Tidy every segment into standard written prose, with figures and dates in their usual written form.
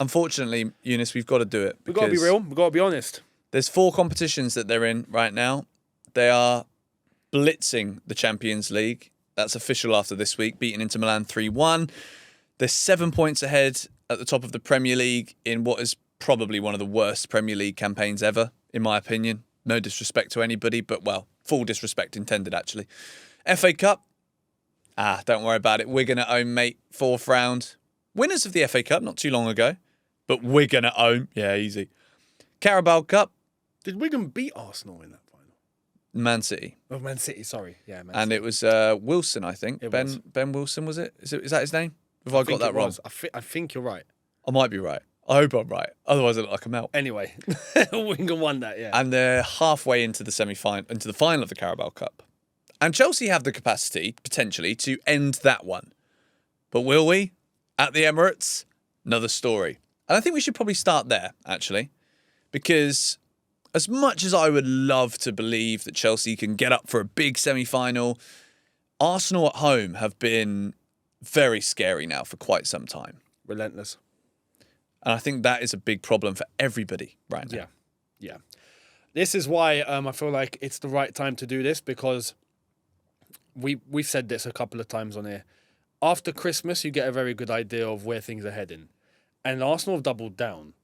unfortunately, Eunice, we've got to do it. We've got to be real. We've got to be honest. There's 4 competitions that they're in right now. They are blitzing the Champions League. That's official after this week, beating Inter Milan 3-1. They're 7 points ahead at the top of the Premier League in what is probably one of the worst Premier League campaigns ever, in my opinion. No disrespect to anybody, but, well, full disrespect intended, actually. FA Cup. Don't worry about it. Wigan at home, mate. 4th round. Winners of the FA Cup not too long ago, but Wigan at home. Yeah, easy. Carabao Cup. Did Wigan beat Arsenal in that final? Man City. Oh, Man City, sorry. Yeah, Man And City. it was Wilson, I think. Ben Wilson, was it? Is that his name? Have I got that wrong? I think you're right. I might be right. I hope I'm right. Otherwise, I look like a melt. Anyway, Wigan won that, yeah. And they're halfway into the into the final of the Carabao Cup. And Chelsea have the capacity, potentially, to end that one. But will we? At the Emirates? Another story. And I think we should probably start there, actually. Because as much as I would love to believe that Chelsea can get up for a big semi-final, Arsenal at home have been very scary now for quite some time. Relentless. And I think that is a big problem for everybody right now. Yeah. This is why I feel like it's the right time to do this, because we've said this a couple of times on here. After Christmas, you get a very good idea of where things are heading. And Arsenal have doubled down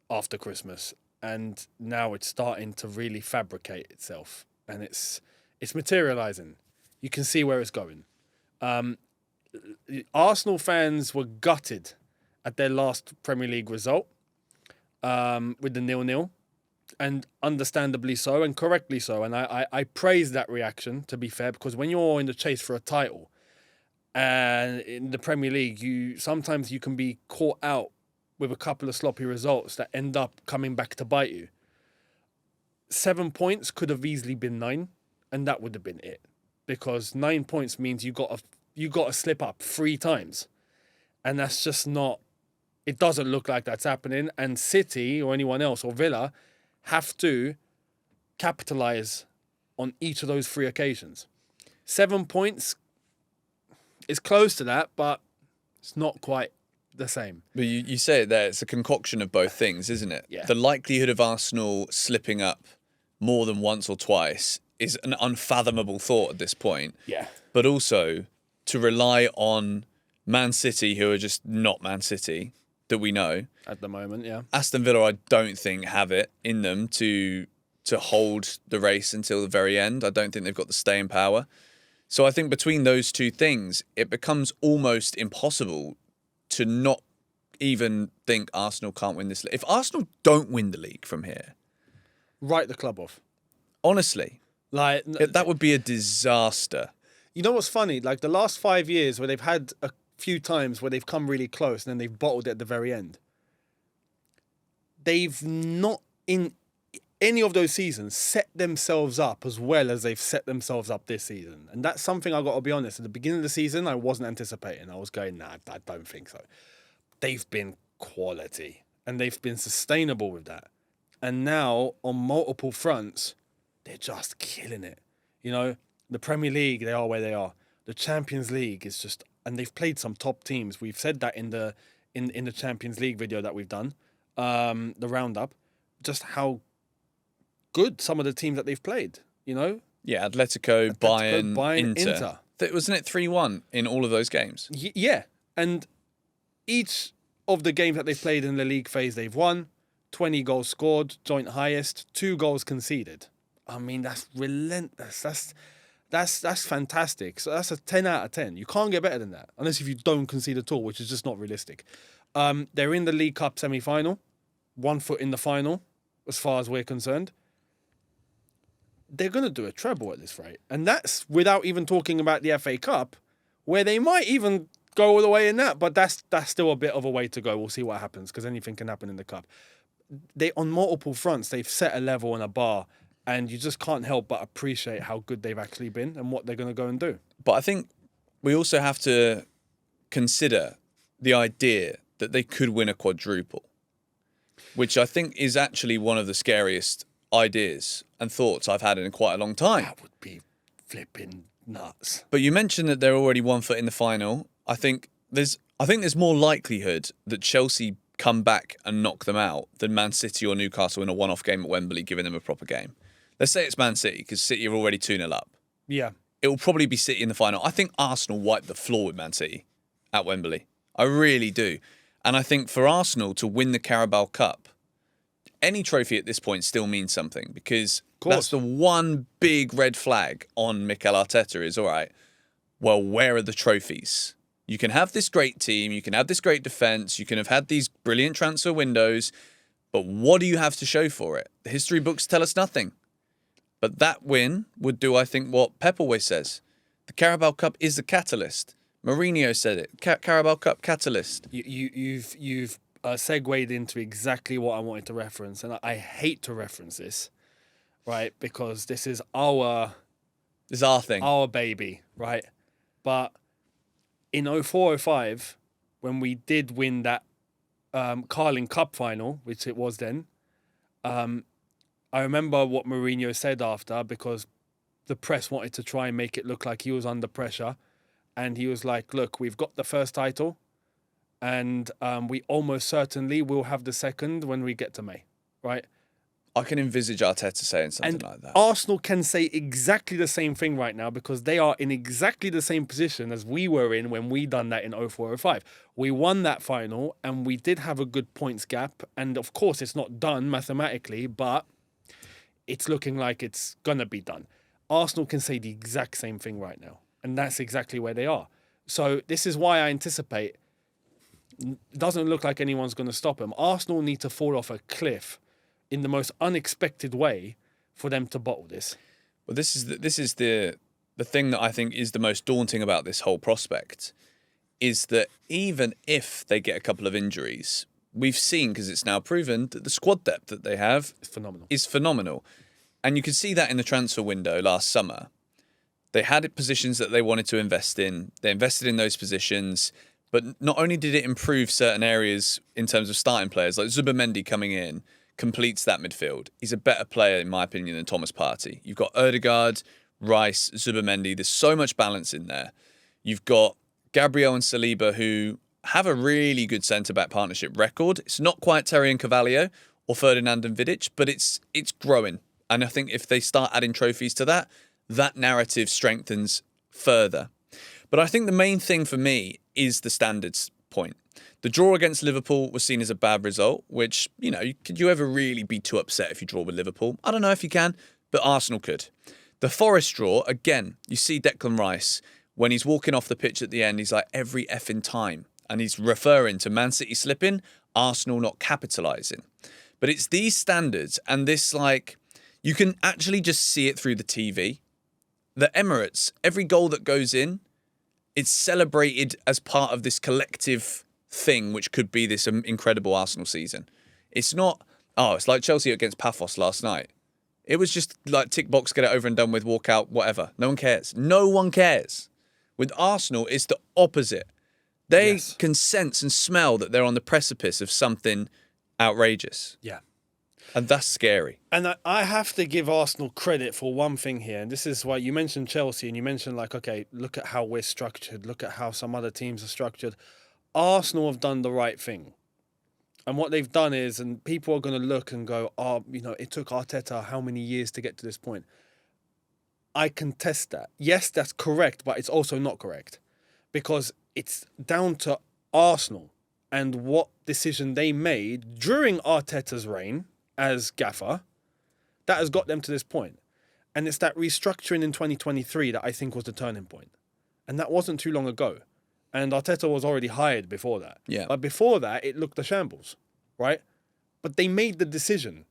after Christmas. And now it's starting to really fabricate itself. And it's materialising. You can see where it's going. Arsenal fans were gutted at their last Premier League result with the 0-0. And understandably so, and correctly so. And I praise that reaction, to be fair, because when you're in the chase for a title, and in the Premier League, sometimes you can be caught out with a couple of sloppy results that end up coming back to bite you. 7 points could have easily been 9, and that would have been it. Because 9 points means you got to slip up 3 times. And that's just not... It doesn't look like that's happening. And City, or anyone else, or Villa, have to capitalise on each of those 3 occasions. 7 points is close to that, but it's not quite the same. But you say it there, it's a concoction of both things, isn't it? Yeah. The likelihood of Arsenal slipping up more than once or twice is an unfathomable thought at this point. Yeah. But also to rely on Man City, who are just not Man City, that we know. At the moment, yeah. Aston Villa, I don't think, have it in them to hold the race until the very end. I don't think they've got the staying power. So I think between those two things, it becomes almost impossible to not even think Arsenal can't win this league. If Arsenal don't win the league from here... Write the club off. Honestly. Like that would be a disaster. You know what's funny? Like the last 5 years where they've had a few times where they've come really close and then they've bottled it at the very end. They've not, in any of those seasons, set themselves up as well as they've set themselves up this season. And that's something I got to be honest. At the beginning of the season, I wasn't anticipating. I was going, nah, I don't think so. They've been quality and they've been sustainable with that. And now, on multiple fronts, they're just killing it. You know, the Premier League, they are where they are. The Champions League is just... And they've played some top teams. We've said that in the Champions League video that we've done, the roundup, just how good some of the teams that they've played, you know? Yeah, Atletico, Bayern, Inter. Wasn't it 3-1 in all of those games? Yeah. And each of the games that they've played in the league phase, they've won. 20 goals scored, joint highest, 2 goals conceded. I mean, that's relentless. That's fantastic. So that's a 10 out of 10. You can't get better than that, unless if you don't concede at all, which is just not realistic. They're in the League Cup semi-final, 1 foot in the final, as far as we're concerned. They're going to do a treble at this rate. And that's without even talking about the FA Cup, where they might even go all the way in that, but that's still a bit of a way to go. We'll see what happens, because anything can happen in the Cup. They, on multiple fronts, they've set a level and a bar, and you just can't help but appreciate how good they've actually been and what they're going to go and do. But I think we also have to consider the idea that they could win a quadruple, which I think is actually one of the scariest ideas and thoughts I've had in quite a long time. That would be flipping nuts. But you mentioned that they're already 1 foot in the final. I think there's more likelihood that Chelsea come back and knock them out than Man City or Newcastle in a one-off game at Wembley, giving them a proper game. Let's say it's Man City, because City are already 2-0 up. Yeah. It will probably be City in the final. I think Arsenal wiped the floor with Man City at Wembley. I really do. And I think for Arsenal to win the Carabao Cup, any trophy at this point still means something, because that's the one big red flag on Mikel Arteta is, all right, well, where are the trophies? You can have this great team, you can have this great defence, you can have had these brilliant transfer windows, but what do you have to show for it? The history books tell us nothing. But that win would do, I think, what Pep always says. The Carabao Cup is the catalyst. Mourinho said it. Carabao Cup catalyst. You've segued into exactly what I wanted to reference, and I hate to reference this, right? Because this is our thing, our baby, right? But in 04-05, when we did win that Carling Cup final, which it was then, I remember what Mourinho said after, because the press wanted to try and make it look like he was under pressure. And he was like, look, we've got the first title and we almost certainly will have the second when we get to May, right? I can envisage Arteta saying something And like that. Arsenal can say exactly the same thing right now, because they are in exactly the same position as we were in when we done that in 04-05. We won that final and we did have a good points gap. And of course, it's not done mathematically, but it's looking like it's going to be done. Arsenal can say the exact same thing right now. And that's exactly where they are. So this is why I anticipate it doesn't look like anyone's going to stop them. Arsenal need to fall off a cliff in the most unexpected way for them to bottle this. Well, this is the thing that I think is the most daunting about this whole prospect, is that even if they get a couple of injuries, we've seen, because it's now proven, that the squad depth that they have is phenomenal. And you could see that in the transfer window last summer. They had positions that they wanted to invest in. They invested in those positions. But not only did it improve certain areas in terms of starting players, like Zubimendi coming in, completes that midfield. He's a better player, in my opinion, than Thomas Partey. You've got Odegaard, Rice, Zubimendi. There's so much balance in there. You've got Gabriel and Saliba, who have a really good centre-back partnership record. It's not quite Terry and Cavallio or Ferdinand and Vidic, but it's growing. And I think if they start adding trophies to that, that narrative strengthens further. But I think the main thing for me is the standards point. The draw against Liverpool was seen as a bad result, which, could you ever really be too upset if you draw with Liverpool? I don't know if you can, but Arsenal could. The Forest draw, again, you see Declan Rice, when he's walking off the pitch at the end, he's like, every effing time. And he's referring to Man City slipping, Arsenal not capitalising. But it's these standards and this, you can actually just see it through the TV. The Emirates, every goal that goes in, it's celebrated as part of this collective thing, which could be this incredible Arsenal season. It's not, it's like Chelsea against Paphos last night. It was just like tick box, get it over and done with, walk out, whatever. No one cares. No one cares. With Arsenal, it's the opposite. They can sense and smell that they're on the precipice of something outrageous. Yeah. And that's scary. And I have to give Arsenal credit for one thing here. And this is why you mentioned Chelsea and you mentioned okay, look at how we're structured. Look at how some other teams are structured. Arsenal have done the right thing. And what they've done is, and people are going to look and go, it took Arteta how many years to get to this point. I contest that. Yes, that's correct, but it's also not correct. Because it's down to Arsenal and what decision they made during Arteta's reign as gaffer that has got them to this point. And it's that restructuring in 2023 that I think was the turning point. And that wasn't too long ago. And Arteta was already hired before that. Yeah. But before that, it looked a shambles, right? But they made the decision,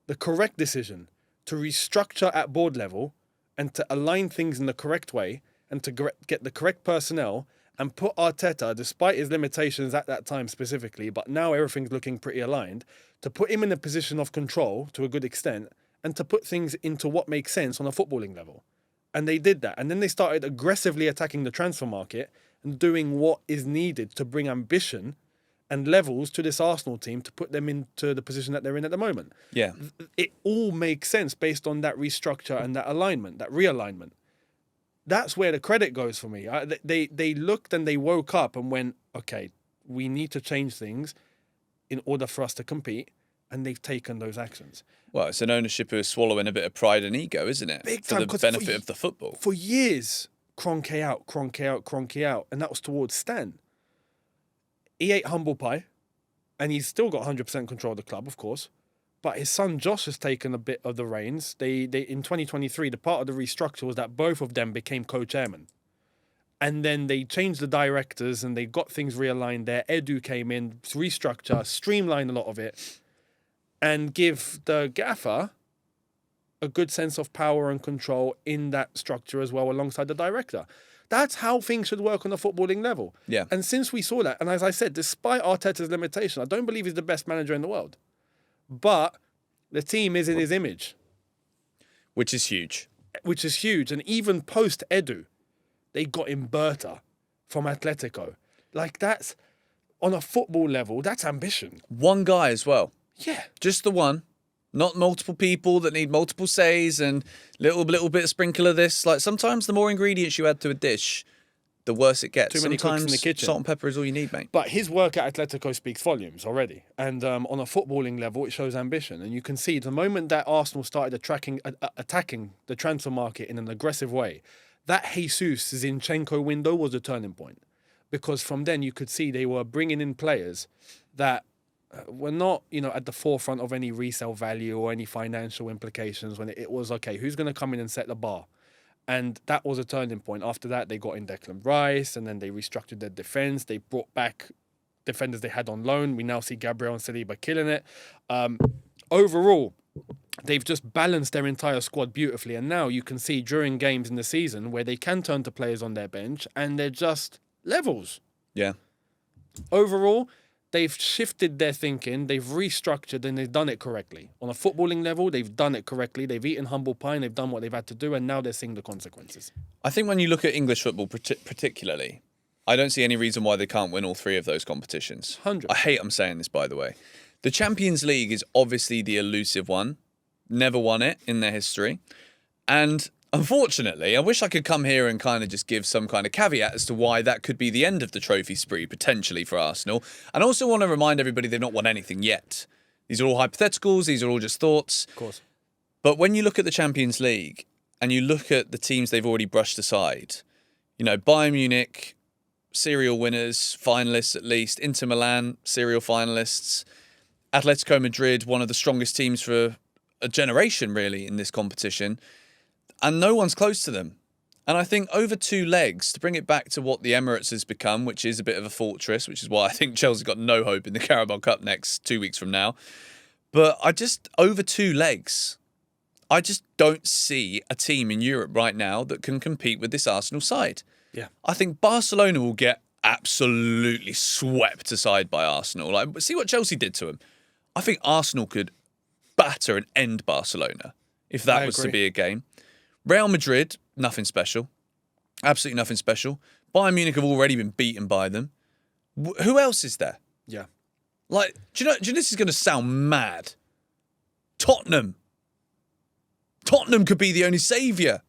the correct decision, to restructure at board level and to align things in the correct way and to get the correct personnel and put Arteta, despite his limitations at that time specifically, but now everything's looking pretty aligned, to put him in a position of control to a good extent and to put things into what makes sense on a footballing level. And they did that. And then they started aggressively attacking the transfer market and doing what is needed to bring ambition and levels to this Arsenal team to put them into the position that they're in at the moment. Yeah. It all makes sense based on that restructure and that alignment, that realignment. That's where the credit goes for me. They looked and they woke up and went, okay, we need to change things. in order for us to compete, and they've taken those actions. Well, it's an ownership who is swallowing a bit of pride and ego, isn't it? Big For time, the 'cause benefit of the football. For years, Kroenke out, Kroenke out, Kroenke out, and that was towards Stan. He ate humble pie, and he's still got 100% control of the club, of course. But his son Josh has taken a bit of the reins. They in 2023, the part of the restructure was that both of them became co-chairmen. And then they changed the directors and they got things realigned there. Edu came in, restructure, streamline a lot of it, and give the gaffer a good sense of power and control in that structure as well, alongside the director. That's how things should work on a footballing level. Yeah. And since we saw that, and as I said, despite Arteta's limitation, I don't believe he's the best manager in the world. But the team is in his image. Which is huge. Which is huge. And even post-Edu, they got Imberta from Atletico. Like, that's, on a football level, that's ambition. One guy as well. Yeah. Just the one. Not multiple people that need multiple says and little bit of sprinkle of this. Like, sometimes the more ingredients you add to a dish, the worse it gets. Too many cooks in the kitchen. Salt and pepper is all you need, mate. But his work at Atletico speaks volumes already. And on a footballing level, it shows ambition. And you can see the moment that Arsenal started attacking the transfer market in an aggressive way, that Jesus Zinchenko window was a turning point. Because from then you could see they were bringing in players that were not, at the forefront of any resale value or any financial implications, when it was, okay, who's going to come in and set the bar? And that was a turning point. After that, they got in Declan Rice, and then they restructured their defence. They brought back defenders they had on loan. We now see Gabriel and Saliba killing it. Overall, they've just balanced their entire squad beautifully. And now you can see during games in the season where they can turn to players on their bench, and they're just levels. Yeah. Overall, they've shifted their thinking, they've restructured, and they've done it correctly. On a footballing level, they've done it correctly. They've eaten humble pie, and they've done what they've had to do, and now they're seeing the consequences. I think when you look at English football particularly, I don't see any reason why they can't win all three of those competitions. 100. I hate I'm saying this, by the way. The Champions League is obviously the elusive one. Never won it in their history. And unfortunately, I wish I could come here and kind of just give some kind of caveat as to why that could be the end of the trophy spree, potentially, for Arsenal. And I also want to remind everybody they've not won anything yet. These are all hypotheticals. These are all just thoughts. Of course. But when you look at the Champions League and you look at the teams they've already brushed aside, Bayern Munich, serial winners, finalists at least, Inter Milan, serial finalists, Atletico Madrid, one of the strongest teams for a generation, really, in this competition. And no one's close to them. And I think over two legs, to bring it back to what the Emirates has become, which is a bit of a fortress, which is why I think Chelsea got no hope in the Carabao Cup next 2 weeks from now. But over two legs, I just don't see a team in Europe right now that can compete with this Arsenal side. Yeah. I think Barcelona will get absolutely swept aside by Arsenal. Like, see what Chelsea did to them. I think Arsenal could batter and end Barcelona if that was to be a game. Real Madrid, nothing special. Absolutely nothing special. Bayern Munich have already been beaten by them. Who else is there? Yeah. Like, do you know this is going to sound mad? Tottenham. Tottenham could be the only saviour.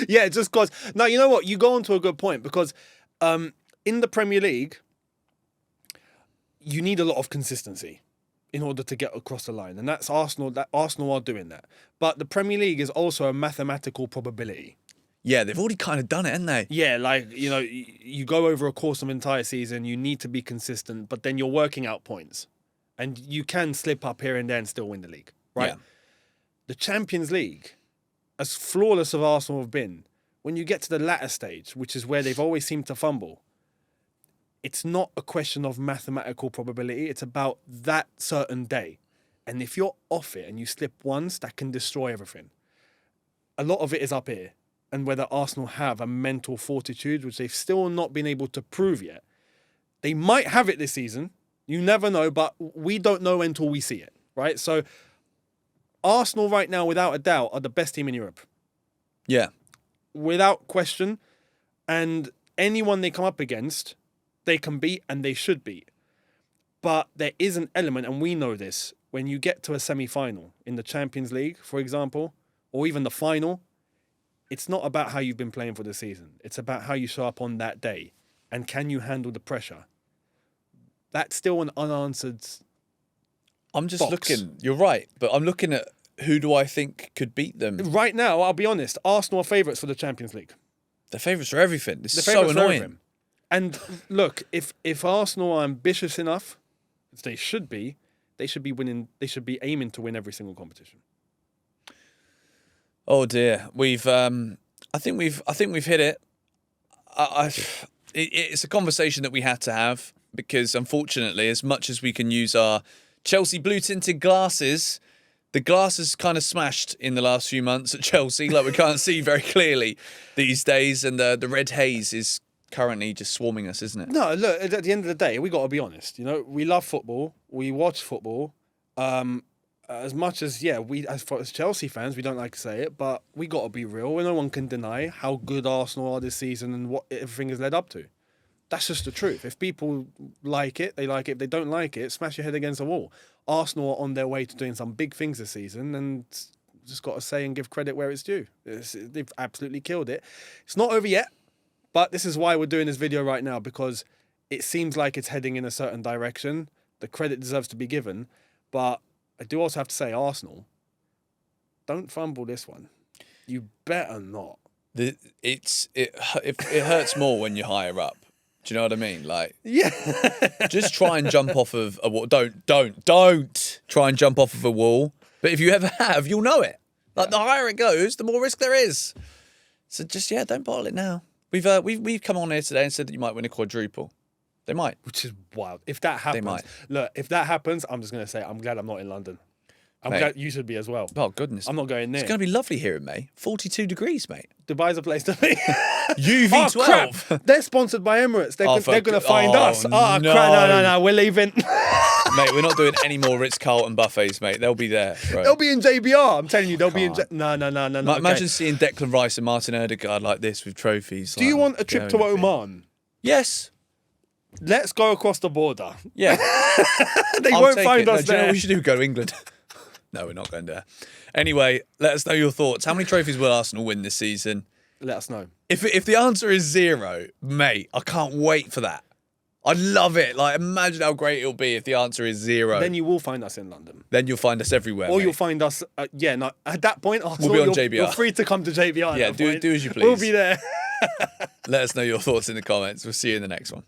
Yeah, just because. Now, you know what? You go on to a good point, because in the Premier League, you need a lot of consistency in order to get across the line. And that's Arsenal. That Arsenal are doing that. But the Premier League is also a mathematical probability. Yeah, they've already kind of done it, haven't they? Yeah, like, you go over a course of an entire season, you need to be consistent, but then you're working out points. And you can slip up here and there and still win the league, right? Yeah. The Champions League, as flawless as Arsenal have been, when you get to the latter stage, which is where they've always seemed to fumble, it's not a question of mathematical probability. It's about that certain day. And if you're off it and you slip once, that can destroy everything. A lot of it is up here. And whether Arsenal have a mental fortitude, which they've still not been able to prove yet. They might have it this season. You never know, but we don't know until we see it, right? So Arsenal right now, without a doubt, are the best team in Europe. Yeah. Without question. And anyone they come up against, they can beat and they should beat. But there is an element, and we know this, when you get to a semi-final in the Champions League, for example, or even the final, it's not about how you've been playing for the season. It's about how you show up on that day. And can you handle the pressure? That's still an unanswered. I'm just box. looking. You're right, but I'm looking at who do I think could beat them. Right now, I'll be honest, Arsenal are favourites for the Champions League. They're favourites for everything. This is They're so favourites for annoying. everything. And look, if Arsenal are ambitious enough, as they should be winning. They should be aiming to win every single competition. Oh dear, I think we've hit it. It's a conversation that we had to have because, unfortunately, as much as we can use our Chelsea blue tinted glasses, the glass is kind of smashed in the last few months at Chelsea. Like we can't see very clearly these days, and the red haze is currently just swarming us, isn't it? No, look. At the end of the day, we got to be honest. You know, we love football. We watch football. As much as as Chelsea fans, we don't like to say it, but we got to be real. No one can deny how good Arsenal are this season and what everything has led up to. That's just the truth. If people like it, they like it. If they don't like it, smash your head against the wall. Arsenal are on their way to doing some big things this season, and just got to say and give credit where it's due. They've absolutely killed it. It's not over yet, but this is why we're doing this video right now, because it seems like it's heading in a certain direction. The credit deserves to be given, but I do also have to say, Arsenal, don't fumble this one. You better not. It hurts more when you're higher up. Do you know what I mean? Like, Yeah. just try and jump off of a wall. Don't try and jump off of a wall. But if you ever have, you'll know it. Like the higher it goes, the more risk there is. So just don't bottle it now. We've come on here today and said that you might win a quadruple. They might. Which is wild. If that happens, might. look, if that happens, I'm just going to say, I'm glad I'm not in London. I'm Mate. glad you should be as well. Oh, goodness. I'm not going there. It's going to be lovely here in May. 42 degrees, mate. Dubai's a place to be. UV12. Oh, crap. They're sponsored by Emirates. They're going to find us. Oh, crap. no. No. We're leaving. Mate, we're not doing any more Ritz-Carlton buffets, mate. They'll be there. Right? They'll be in JBR. I'm telling you, they'll be in... No. Imagine seeing Declan Rice and Martin Odegaard like this with trophies. Do you want a trip to Oman? Yes. Let's go across the border. Yeah. They won't find us Do you know there. what we should do? Go to England. No, we're not going there. Anyway, let us know your thoughts. How many trophies will Arsenal win this season? Let us know. If the answer is 0, mate, I can't wait for that. I'd love it. Like, imagine how great it'll be if the answer is 0. Then you will find us in London. Then you'll find us everywhere. Or mate. you'll find us... at that point, Arsenal, We'll be on you're, JBR. you're free to come to JBR. Yeah, at that point. do as you please. We'll be there. Let us know your thoughts in the comments. We'll see you in the next one.